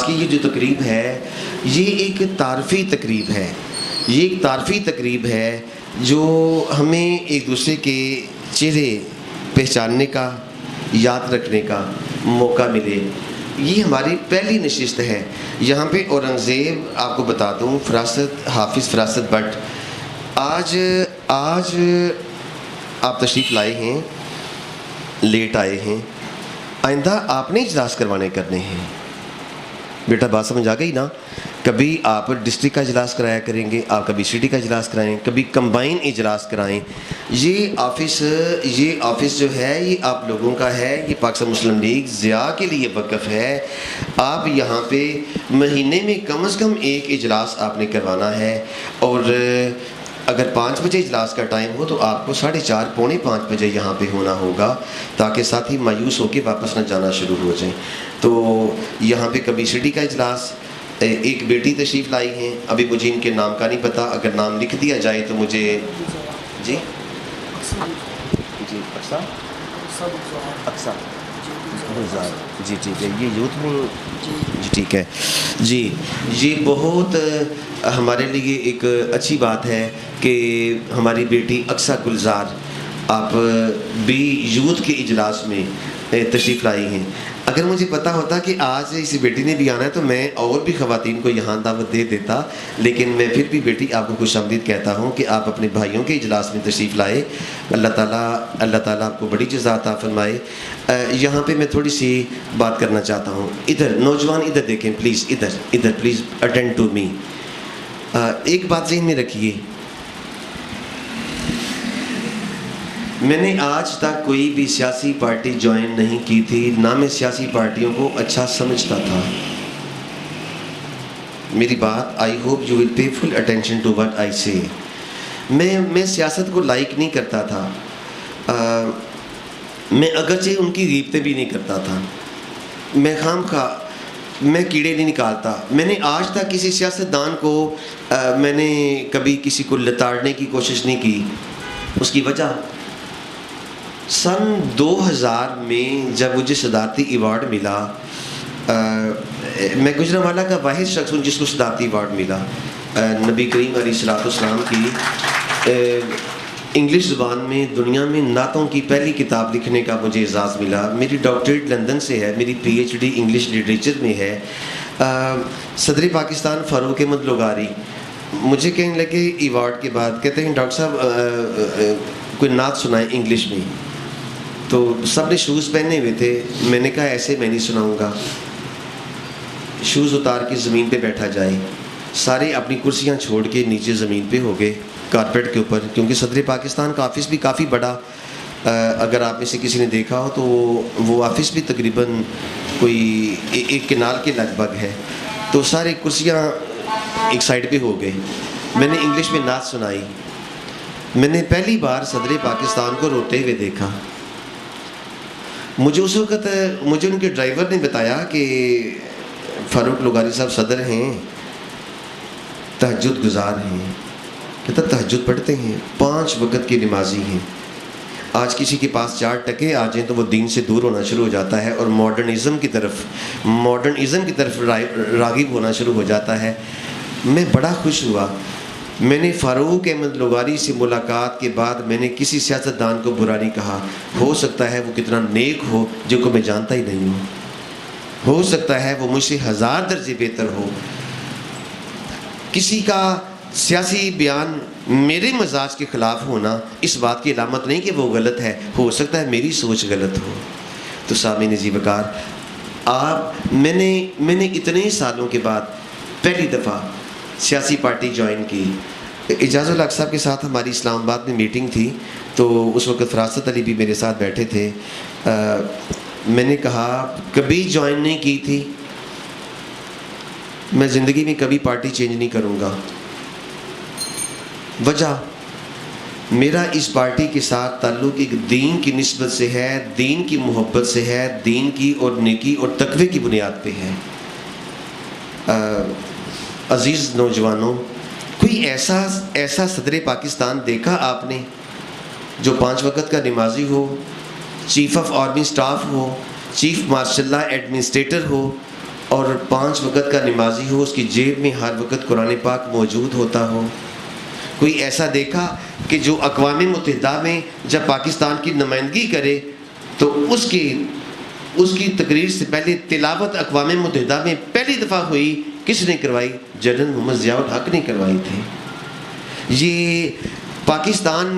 کی یہ جو تقریب ہے یہ ایک تعارفی تقریب ہے، یہ ایک تعارفی تقریب ہے جو ہمیں ایک دوسرے کے چہرے پہچاننے کا، یاد رکھنے کا موقع ملے۔ یہ ہماری پہلی نشست ہے یہاں پہ۔ اورنگزیب آپ کو بتا دوں، حافظ فراست بٹ آج آپ تشریف لائے ہیں، لیٹ آئے ہیں، آئندہ آپ نے اجلاس کرنے ہیں بیٹا، بات سمجھ آ گئی نا؟ کبھی آپ ڈسٹرکٹ کا اجلاس کرایا کریں گے، آپ کبھی سٹی کا اجلاس کرائیں، کبھی کمبائن اجلاس کرائیں۔ یہ آفس جو ہے یہ آپ لوگوں کا ہے، یہ پاکستان مسلم لیگ ضیاء کے لیے وقف ہے۔ آپ یہاں پہ مہینے میں کم از کم ایک اجلاس آپ نے کروانا ہے، اور اگر 5 بجے اجلاس کا ٹائم ہو تو آپ کو 4:30 پونے 5 بجے یہاں پہ ہونا ہوگا، تاکہ ساتھی مایوس ہو کے واپس نہ جانا شروع ہو جائیں۔ تو یہاں پہ کبھی سٹی کا اجلاس، ایک بیٹی تشریف لائی ہیں، ابھی مجھے ان کے نام کا نہیں پتہ، اگر نام لکھ دیا جائے تو مجھے جی اقصا گلزار، جی ٹھیک ہے، یہ یوتھ میں، جی ٹھیک ہے جی۔ یہ بہت ہمارے لیے ایک اچھی بات ہے کہ ہماری بیٹی اقصا گلزار آپ بھی یوتھ کے اجلاس میں تشریف لائی ہیں۔ اگر مجھے پتہ ہوتا کہ آج اسی بیٹی نے بھی آنا ہے تو میں اور بھی خواتین کو یہاں دعوت دے دیتا، لیکن میں پھر بھی بیٹی آپ کو خوش آمدید کہتا ہوں کہ آپ اپنے بھائیوں کے اجلاس میں تشریف لائے۔ اللہ تعالیٰ آپ کو بڑی جزا عطا فرمائے۔ یہاں پہ میں تھوڑی سی بات کرنا چاہتا ہوں، ادھر نوجوان ادھر دیکھیں پلیز، ادھر پلیز اٹینڈ ٹو می۔ ایک بات ذہن میں رکھیے، میں نے آج تک کوئی بھی سیاسی پارٹی جوائن نہیں کی تھی، نہ میں سیاسی پارٹیوں کو اچھا سمجھتا تھا۔ میری بات I hope you will pay full attention to what I say. میں سیاست کو لائک نہیں کرتا تھا، میں اگرچہ ان کی غیبتیں بھی نہیں کرتا تھا، میں کیڑے نہیں نکالتا۔ میں نے آج تک کسی سیاستدان کو میں نے کبھی کسی کو لتاڑنے کی کوشش نہیں کی۔ اس کی وجہ سن 2000 میں جب مجھے صدارتی ایوارڈ ملا، میں گجرانوالہ کا واحد شخص ہوں جس کو صدارتی ایوارڈ ملا۔ نبی کریم علیہ الصلوۃ والسلام کی انگلش زبان میں دنیا میں نعتوں کی پہلی کتاب لکھنے کا مجھے اعزاز ملا۔ میری ڈاکٹریٹ لندن سے ہے، میری P H D English literature میں ہے۔ صدر پاکستان فاروق احمد لغاری مجھے کہنے لگے ایوارڈ کے بعد، کہتے ہیں ڈاکٹر صاحب کوئی نعت سنائیں انگلش میں۔ تو سب نے شوز پہنے ہوئے تھے، میں نے کہا ایسے میں نہیں سناؤں گا، شوز اتار کے زمین پہ بیٹھا جائے۔ سارے اپنی کرسیاں چھوڑ کے نیچے زمین پہ ہو گئے، کارپیٹ کے اوپر، کیونکہ صدر پاکستان کا آفس بھی کافی بڑا، اگر آپ میں سے کسی نے دیکھا ہو تو وہ آفس بھی تقریباً کوئی 1 کنال کے لگ بھگ ہے۔ تو سارے کرسیاں ایک سائڈ پہ ہو گئے، میں نے انگلش میں نعت سنائی۔ میں نے پہلی بار صدر پاکستان کو روتے ہوئے دیکھا۔ مجھے اس وقت ان کے ڈرائیور نے بتایا کہ فاروق لغاری صاحب صدر ہیں، تہجد گزار ہیں، کہتا تہجد پڑھتے ہیں، 5 وقت کی نمازی ہیں۔ آج کسی کے پاس 4 ٹکے آ جائیں تو وہ دین سے دور ہونا شروع ہو جاتا ہے اور ماڈرنزم کی طرف راغب ہونا شروع ہو جاتا ہے۔ میں بڑا خوش ہوا۔ میں نے فاروق احمد لغاری سے ملاقات کے بعد میں نے کسی سیاستدان کو برا نہیں کہا۔ ہو سکتا ہے وہ کتنا نیک ہو جو کو میں جانتا ہی نہیں ہوں، ہو سکتا ہے وہ مجھ سے 1000 درجے بہتر ہو۔ کسی کا سیاسی بیان میرے مزاج کے خلاف ہونا اس بات کی علامت نہیں کہ وہ غلط ہے، ہو سکتا ہے میری سوچ غلط ہو۔ تو سامعین عزیز وقار، میں نے اتنے سالوں کے بعد پہلی دفعہ سیاسی پارٹی جوائن کی۔ اعجاز الحق صاحب کے ساتھ ہماری اسلام آباد میں میٹنگ تھی، تو اس وقت فراست علی بھی میرے ساتھ بیٹھے تھے۔ میں نے کہا کبھی جوائن نہیں کی تھی، میں زندگی میں کبھی پارٹی چینج نہیں کروں گا۔ وجہ میرا اس پارٹی کے ساتھ تعلق ایک دین کی نسبت سے ہے، دین کی محبت سے ہے، دین کی اور نیکی اور تقوی کی بنیاد پہ ہے۔ عزیز نوجوانوں، کوئی ایسا صدر پاکستان دیکھا آپ نے جو 5 وقت کا نمازی ہو، چیف آف آرمی سٹاف ہو، چیف مارشل لا ایڈمنسٹریٹر ہو، اور 5 وقت کا نمازی ہو، اس کی جیب میں ہر وقت قرآن پاک موجود ہوتا ہو؟ کوئی ایسا دیکھا کہ جو اقوام متحدہ میں جب پاکستان کی نمائندگی کرے تو اس کی تقریر سے پہلے تلاوت اقوام متحدہ میں پہلی دفعہ ہوئی؟ کس نے کروائی؟ جنرل محمد ضیاء الحق نے کروائی تھی۔ یہ پاکستان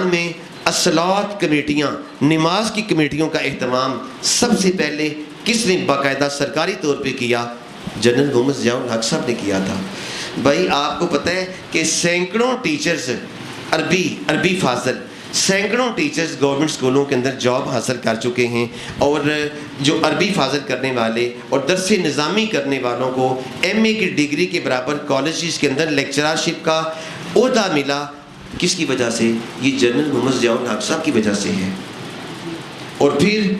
میں الصلاۃ کمیٹیاں، نماز کی کمیٹیوں کا اہتمام سب سے پہلے کس نے باقاعدہ سرکاری طور پہ کیا؟ جنرل محمد ضیاء الحق صاحب نے کیا تھا۔ بھائی آپ کو پتہ ہے کہ سینکڑوں ٹیچرز، عربی فاضل، سینکڑوں ٹیچرز گورنمنٹ اسکولوں کے اندر جاب حاصل کر چکے ہیں، اور جو عربی فاضل کرنے والے اور درس نظامی کرنے والوں کو ایم اے کی ڈگری کے برابر کالجز کے اندر لیکچررشپ کا عہدہ ملا، کس کی وجہ سے؟ یہ جنرل محمد ضیاء الحق صاحب کی وجہ سے ہے۔ اور پھر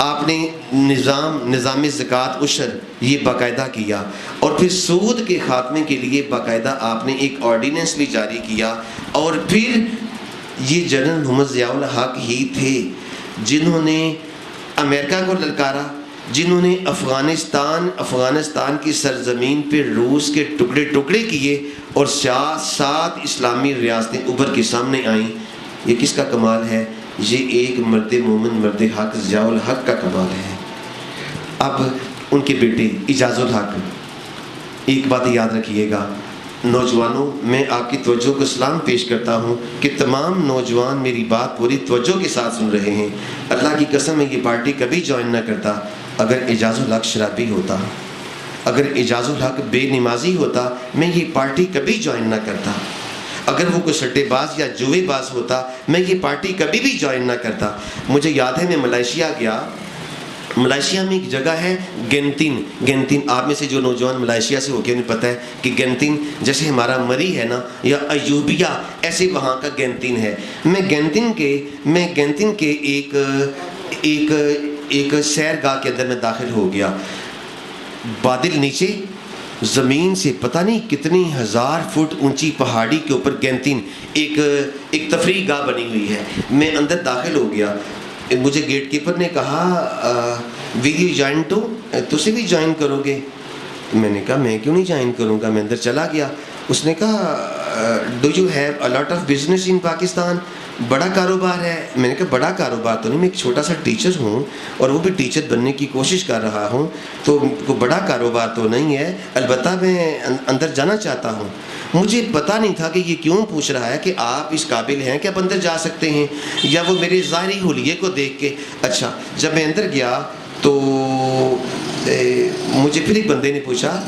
آپ نے نظام زکوٰۃ عشر یہ باقاعدہ کیا، اور پھر سود کے خاتمے کے لیے باقاعدہ آپ نے ایک آرڈیننس بھی جاری کیا، اور پھر یہ جنرل محمد ضیاء الحق ہی تھے جنہوں نے امریکہ کو للکارا، جنہوں نے افغانستان کی سرزمین پہ روس کے ٹکڑے ٹکڑے کیے، اور 7 اسلامی ریاستیں ابھر کے سامنے آئیں۔ یہ کس کا کمال ہے؟ یہ ایک مرد مومن، مرد حق ضیاء الحق کا کمال ہے۔ اب ان کے بیٹے اعجاز الحق، ایک بات یاد رکھیے گا نوجوانوں، میں آپ کی توجہ کو سلام پیش کرتا ہوں کہ تمام نوجوان میری بات پوری توجہ کے ساتھ سن رہے ہیں۔ اللہ کی قسم میں یہ پارٹی کبھی جوائن نہ کرتا اگر اعجاز الحق شرابی ہوتا، اگر اعجاز الحق بے نمازی ہوتا، میں یہ پارٹی کبھی جوائن نہ کرتا، اگر وہ کوئی سٹے باز یا جوئے باز ہوتا، میں یہ پارٹی کبھی بھی جوائن نہ کرتا۔ مجھے یاد ہے میں ملائیشیا گیا، ملائیشیا میں ایک جگہ ہے گینتین، آپ میں سے جو نوجوان ملائیشیا سے ہو کے انہیں پتہ ہے کہ گینتین جیسے ہمارا مری ہے نا یا ایوبیہ، ایسے وہاں کا گینتین ہے۔ میں گینتین کے ایک سیرگاہ کے اندر میں داخل ہو گیا، بادل نیچے، زمین سے پتہ نہیں کتنی 1000 فٹ اونچی پہاڑی کے اوپر گینتین ایک تفریح گاہ بنی ہوئی ہے۔ میں اندر داخل ہو گیا، مجھے گیٹ کیپر نے کہا ول یو جوائن ٹو، تسی بھی جوائن کرو گے؟ میں نے کہا میں کیوں نہیں جوائن کروں گا، میں اندر چلا گیا۔ اس نے کہا do you have a lot of business in Pakistan, بڑا کاروبار ہے؟ میں نے کہا بڑا کاروبار تو نہیں، میں ایک چھوٹا سا ٹیچر ہوں اور وہ بھی ٹیچر بننے کی کوشش کر رہا ہوں، تو کوئی بڑا کاروبار تو نہیں ہے، البتہ میں اندر جانا چاہتا ہوں۔ مجھے پتہ نہیں تھا کہ یہ کیوں پوچھ رہا ہے کہ آپ اس قابل ہیں کہ آپ اندر جا سکتے ہیں، یا وہ میرے ظاہری حلیے کو دیکھ کے۔ اچھا جب میں اندر گیا تو مجھے پھر ایک بندے نے پوچھا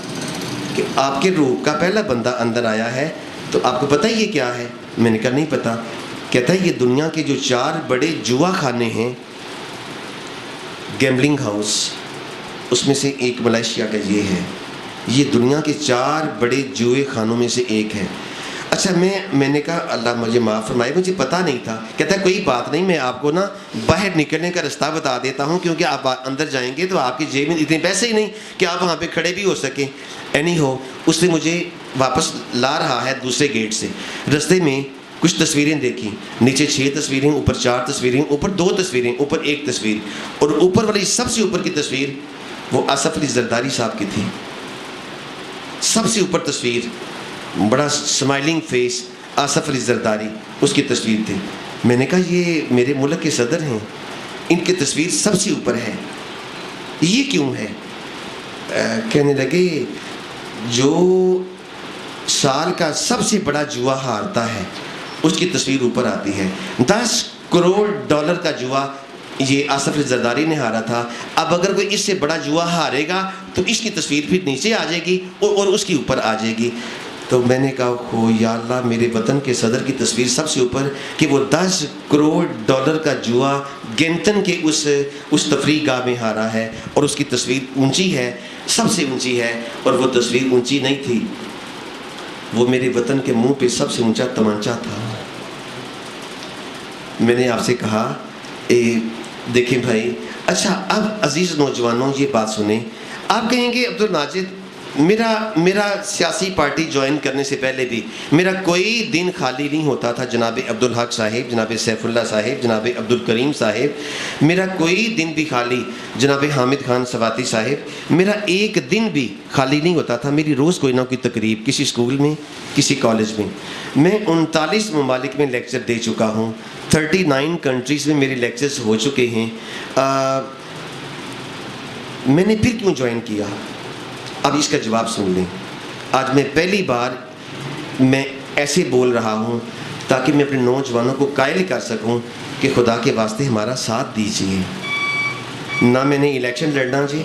کہ آپ کے گروپ کا پہلا بندہ اندر آیا ہے، تو آپ کو پتہ ہے یہ کیا ہے؟ میں نے کہا نہیں پتہ۔ کہتا ہے یہ دنیا کے جو 4 بڑے جوا خانے ہیں، گیمبلنگ ہاؤس، اس میں سے ایک ملائیشیا کا یہ ہے، یہ دنیا کے 4 بڑے جوئے خانوں میں سے ایک ہے۔ اچھا میں نے کہا اللہ مجھے معاف فرمائے، مجھے پتہ نہیں تھا۔ کہتا ہے کوئی بات نہیں، میں آپ کو نا باہر نکلنے کا رستہ بتا دیتا ہوں، کیونکہ آپ اندر جائیں گے تو آپ کی جیب میں اتنے پیسے ہی نہیں کہ آپ وہاں پہ کھڑے بھی ہو سکیں۔ اینی ہو اس نے مجھے واپس لا رہا ہے دوسرے گیٹ سے، رستے میں کچھ تصویریں دیکھیں، نیچے 6 تصویریں، اوپر 4 تصویریں، اوپر 2 تصویریں، اوپر 1 تصویر، اور اوپر والی سب سے اوپر کی تصویر وہ آصف علی زرداری صاحب کی تھی۔ سب سے اوپر تصویر، بڑا اسمائلنگ فیس، آصف علی زرداری، اس کی تصویر تھی۔ میں نے کہا یہ میرے ملک کے صدر ہیں، ان کی تصویر سب سے اوپر ہے، یہ کیوں ہے؟ کہنے لگے جو سال کا سب سے بڑا جوا ہارتا ہے اس کی تصویر اوپر آتی ہے۔ 10 کروڑ ڈالر کا جوا یہ آصف علی زرداری نے ہارا تھا، اب اگر کوئی اس سے بڑا جوا ہارے گا تو اس کی تصویر پھر نیچے آ جائے گی اور اس کی اوپر آ جائے گی۔ تو میں نے کہا ہو یا اللہ میرے وطن کے صدر کی تصویر سب سے اوپر، کہ وہ 10 کروڑ ڈالر کا جوا گینتن کے اس تفریح گاہ میں ہارا ہے، اور اس کی تصویر اونچی ہے، سب سے اونچی ہے، اور وہ تصویر اونچی نہیں تھی، وہ میرے وطن کے منہ پہ سب سے اونچا تمانچہ تھا۔ میں نے آپ سے کہا دیکھیں بھائی، اچھا اب عزیز نوجوانوں یہ بات سنیں، آپ کہیں گے عبد الناجد میرا سیاسی پارٹی جوائن کرنے سے پہلے بھی میرا کوئی دن خالی نہیں ہوتا تھا. جناب عبدالحق صاحب, جناب سیف اللہ صاحب, جناب عبدالکریم صاحب, میرا کوئی دن بھی خالی, جناب حامد خان سواتی صاحب, میرا ایک دن بھی خالی نہیں ہوتا تھا. میری روز کوئی نہ کوئی تقریب کسی اسکول میں, کسی کالج میں. میں 39 ممالک میں لیکچر دے چکا ہوں. 39 کنٹریز میں میرے لیکچرز ہو چکے ہیں. میں نے پھر کیوں جوائن کیا؟ اب اس کا جواب سن لیں. آج میں پہلی بار میں ایسے بول رہا ہوں تاکہ میں اپنے نوجوانوں کو قائل کر سکوں کہ خدا کے واسطے ہمارا ساتھ دیجیے. نہ میں نے الیکشن لڑنا جی,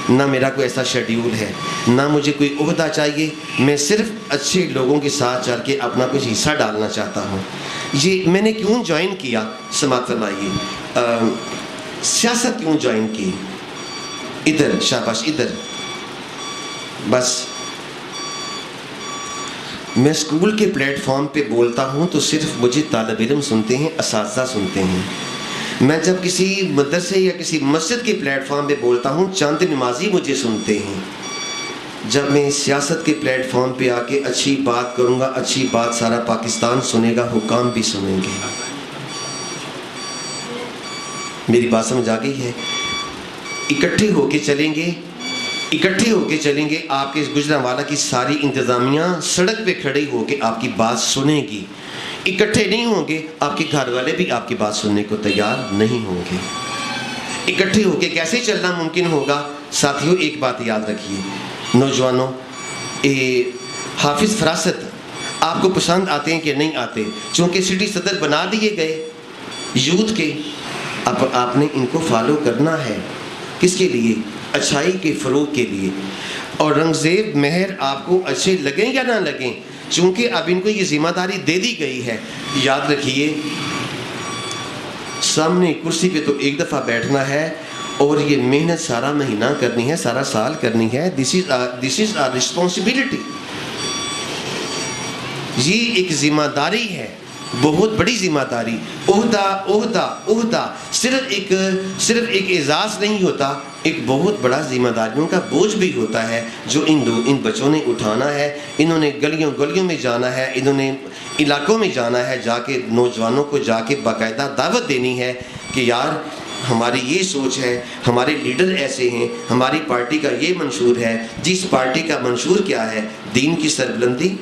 نہ میرا کوئی ایسا شیڈیول ہے, نہ مجھے کوئی عہدہ چاہیے. میں صرف اچھے لوگوں کے ساتھ چل کے اپنا کچھ حصہ ڈالنا چاہتا ہوں. یہ میں نے کیوں جوائن کیا, سماعت فرمائیے. سیاست کیوں جوائن کی؟ ادھر شاباش, ادھر. بس میں اسکول کے پلیٹ فارم پہ بولتا ہوں تو صرف مجھے طالب علم سنتے ہیں, اساتذہ سنتے ہیں. میں جب کسی مدرسے یا کسی مسجد کے پلیٹ فارم پہ بولتا ہوں چند نمازی مجھے سنتے ہیں. جب میں سیاست کے پلیٹ فارم پہ آ کے اچھی بات کروں گا, اچھی بات سارا پاکستان سنے گا, حکام بھی سنیں گے. میری بات سمجھ آ گئی ہے؟ اکٹھے ہو کے چلیں گے, اکٹھے ہو کے چلیں گے. آپ کے گجرانوالہ کی ساری انتظامیہ سڑک پہ کھڑی ہو کے آپ کی بات سنے گی. اکٹھے نہیں ہوں گے, آپ کے گھر والے بھی آپ کی بات سننے کو تیار نہیں ہوں گے. اکٹھے ہو کے کیسے چلنا ممکن ہوگا؟ ساتھیوں ایک بات یاد رکھیے, نوجوانوں, حافظ فراست آپ کو پسند آتے ہیں کہ نہیں آتے, چونکہ سٹی صدر بنا دیے گئے یوتھ کے, اب آپ نے ان کو فالو کرنا ہے. کس کے لیے؟ اچھائی کے فروغ کے لیے. اور رنگزیب مہر آپ کو اچھے لگیں یا نہ لگیں, چونکہ اب ان کو یہ ذمہ داری دے دی گئی ہے. یاد رکھیے, سامنے کرسی پہ تو ایک دفعہ بیٹھنا ہے اور یہ محنت سارا مہینہ کرنی ہے, سارا سال کرنی ہے. دس از آ رسپانسبلٹی. یہ ایک ذمہ داری ہے, بہت بڑی ذمہ داری. عہدہ صرف ایک اعزاز نہیں ہوتا, ایک بہت بڑا ذمہ داریوں کا بوجھ بھی ہوتا ہے جو ان بچوں نے اٹھانا ہے. انہوں نے گلیوں میں جانا ہے, انہوں نے علاقوں میں جانا ہے, جا کے نوجوانوں کو جا کے باقاعدہ دعوت دینی ہے کہ یار ہماری یہ سوچ ہے, ہمارے لیڈر ایسے ہیں, ہماری پارٹی کا یہ منشور ہے. جس پارٹی کا منشور کیا ہے؟ دین کی سربلندی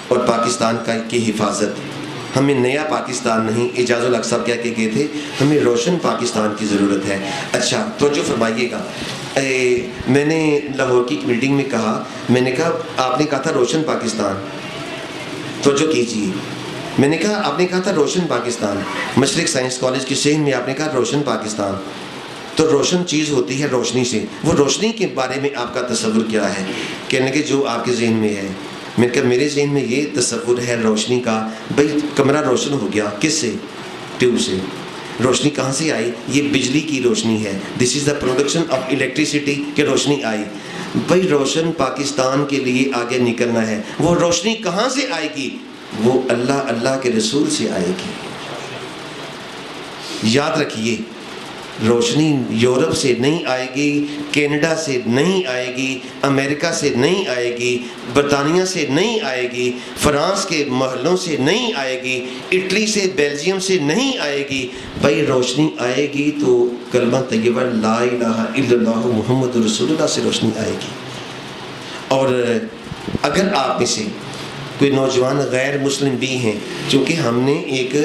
اور پاکستان کی حفاظت. ہمیں نیا پاکستان نہیں, اعجاز الحق صاحب کیا کہ گئے تھے, ہمیں روشن پاکستان کی ضرورت ہے. اچھا توجہ فرمائیے گا, میں نے لاہور کی ایک میٹنگ میں کہا, میں نے کہا آپ نے کہا تھا روشن پاکستان, توجہ کیجیے, میں نے کہا آپ نے کہا تھا روشن پاکستان. مشرق سائنس کالج کی صحن میں آپ نے کہا روشن پاکستان. تو روشن چیز ہوتی ہے روشنی سے. وہ روشنی کے بارے میں آپ کا تصور کیا ہے؟ کہنے کہ جو آپ کے ذہن میں ہے. میں نے کہا میرے ذہن میں یہ تصور ہے روشنی کا, بھائی کمرہ روشن ہو گیا, کس سے؟ ٹیوب سے. روشنی کہاں سے آئی؟ یہ بجلی کی روشنی ہے. دس از دا پروڈکشن آف الیکٹریسٹی, کہ روشنی آئی. بھائی روشن پاکستان کے لیے آگے نکلنا ہے. وہ روشنی کہاں سے آئے گی؟ وہ اللہ کے رسول سے آئے گی. یاد رکھیے, روشنی یورپ سے نہیں آئے گی, کینیڈا سے نہیں آئے گی, امریکہ سے نہیں آئے گی, برطانیہ سے نہیں آئے گی, فرانس کے محلوں سے نہیں آئے گی, اٹلی سے, بیلجیم سے نہیں آئے گی. بھائی روشنی آئے گی تو کلمہ طیبہ لا الہ الا اللہ محمد رسول اللہ سے روشنی آئے گی. اور اگر آپ میں سے کوئی نوجوان غیر مسلم بھی ہیں, چونکہ ہم نے ایک